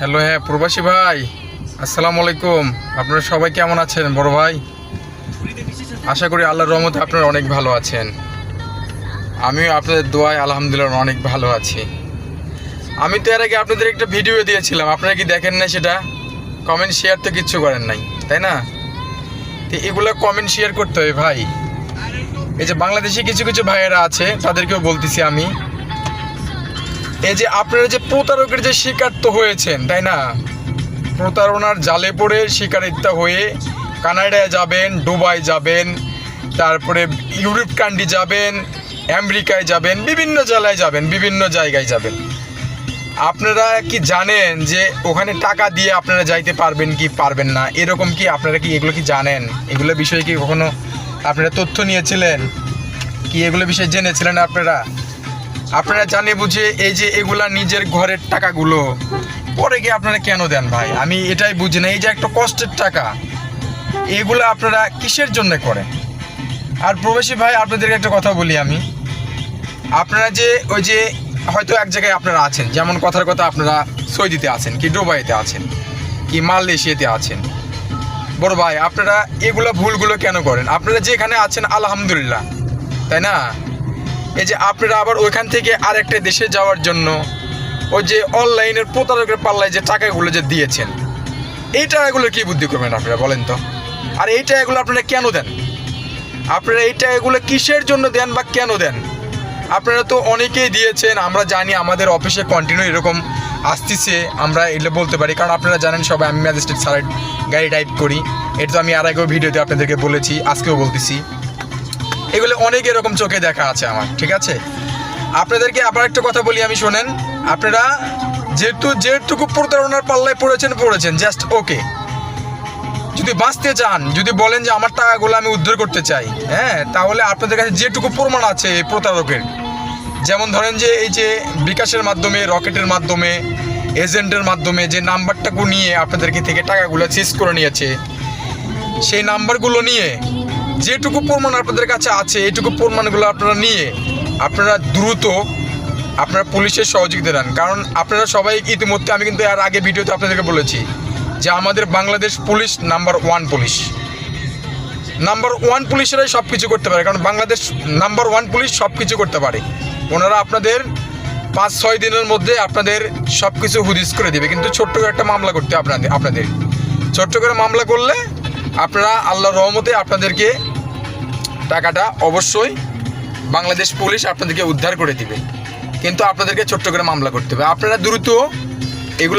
Hello, হ্যাঁ প্রবাসী ভাই, আসসালামু আলাইকুম। আপনারা সবাই কেমন আছেন বড় ভাই? আশা করি আল্লাহর রহমতে আপনারা অনেক ভালো আছেন। আমিও আপনাদের দোয়ায় আলহামদুলিল্লাহ অনেক ভালো আছি। আমি তো এর আগে আপনাদের একটা ভিডিও দিয়েছিলাম, আপনারা কি দেখেন না? সেটা কমেন্ট শেয়ার তো কিচ্ছু করেন নাই, তাই না? তো এগুলো কমেন্ট শেয়ার করতে হবে ভাই। এই যে বাংলাদেশি কিছু কিছু ভাইয়েরা আছে, তাদেরকেও বলতেছি আমি, এই যে আপনারা যে প্রতারকের যে শিকার তো হয়েছেন, তাই না? প্রতারণার জালে পড়ে শিকারিত হয়ে কানাডায় যাবেন, দুবাই যাবেন, তারপরে ইউরোপ কান্ট্রি যাবেন, আমেরিকায় যাবেন, বিভিন্ন জেলায় যাবেন, বিভিন্ন জায়গায় যাবেন। আপনারা কি জানেন যে ওখানে টাকা দিয়ে আপনারা যাইতে পারবেন কি পারবেন না? এরকম কি আপনারা কি এগুলো কি জানেন? এগুলো বিষয়ে কি কখনো আপনারা তথ্য নিয়েছিলেন কি? এগুলো বিষয়ে জেনেছিলেন আপনারা জানে বুঝে এই যে এগুলা নিজের ঘরের টাকাগুলো পরে গিয়ে আপনারা কেন দেন ভাই? আমি এটাই বুঝি না। এই যে একটা কষ্টের টাকা, এগুলো আপনারা কিসের জন্য করেন? আর প্রবাসী ভাই, আপনাদেরকে একটা কথা বলি আমি, আপনারা যে ওই যে হয়তো এক জায়গায় আপনারা আছেন, যেমন কথার কথা আপনারা সৌদিতে আছেন, কি দুবাইতে আছেন, কি মালয়েশিয়াতে আছেন, বড় ভাই আপনারা এগুলো ভুলগুলো কেন করেন? আপনারা যেখানে আছেন আলহামদুলিল্লাহ, তাই না? এই যে আপনারা আবার ওইখান থেকে আরেকটা দেশে যাওয়ার জন্য ওই যে অনলাইনের প্রতারকের পাল্লায় যে টাকাগুলো যে দিয়েছেন, এই টাকাগুলোর কী বুদ্ধি করবেন আপনারা বলেন তো? আর এই টাকাগুলো আপনারা কেন দেন? আপনারা এই টাকাগুলো কিসের জন্য দেন বা কেন দেন? আপনারা তো অনেকেই দিয়েছেন, আমরা জানি, আমাদের অফিসে কন্টিনিউ এরকম আসতেছে, আমরা এগুলো বলতে পারি, কারণ আপনারা জানেন সবাই আমি ম্যাজিস্ট্রেট স্যারের গাড়ি টাইপ করি। এটা তো আমি আর আগেও ভিডিওতে আপনাদেরকে বলেছি, আজকেও বলতেছি। এগুলো অনেক এরকম চোখে দেখা আছে আমার, ঠিক আছে? আপনাদেরকে আবার একটা কথা বলি আমি, শোনেন। আপনারা যেটুকু প্রতারণার পাল্লায় পড়েছেন জাস্ট ওকে। যদি বাঁচতে চান, যদি বলেন যে আমার টাকাগুলো আমি উদ্ধার করতে চাই, হ্যাঁ, তাহলে আপনাদের কাছে যেটুকু প্রমাণ আছে এই প্রতারকের, যেমন ধরেন যে এই যে বিকাশের মাধ্যমে, রকেটের মাধ্যমে, এজেন্টের মাধ্যমে যে নাম্বারটাকে নিয়ে আপনাদেরকে থেকে টাকাগুলো সিজ করে নিয়েছে, সেই নাম্বারগুলো নিয়ে যেটুকু প্রমাণ আপনাদের কাছে আছে, এইটুকু প্রমাণগুলো আপনারা নিয়ে আপনারা দ্রুত আপনারা পুলিশের সহযোগিতা দেন। কারণ আপনারা সবাই ইতিমধ্যে, আমি কিন্তু আর আগে ভিডিওতে আপনাদেরকে বলেছি যে আমাদের বাংলাদেশ পুলিশ নাম্বার ওয়ান পুলিশেরাই সব কিছু করতে পারে, কারণ বাংলাদেশ নাম্বার ওয়ান পুলিশ সব কিছু করতে পারে। ওনারা আপনাদের 5-6 দিনের মধ্যে আপনাদের সব কিছু হুদিস করে দেবে। কিন্তু ছোট্ট করে একটা মামলা করতে আপনাদের ছোট্ট করে মামলা করলে আপনারা আল্লাহর রহমতে আপনাদেরকে টাকাটা অবশ্যই বাংলাদেশ পুলিশ আপনাদেরকে উদ্ধার করে দিবে। কিন্তু আপনাদেরকে ছোট্ট করে মামলা করতে হবে। আপনারা দ্রুত এগুলো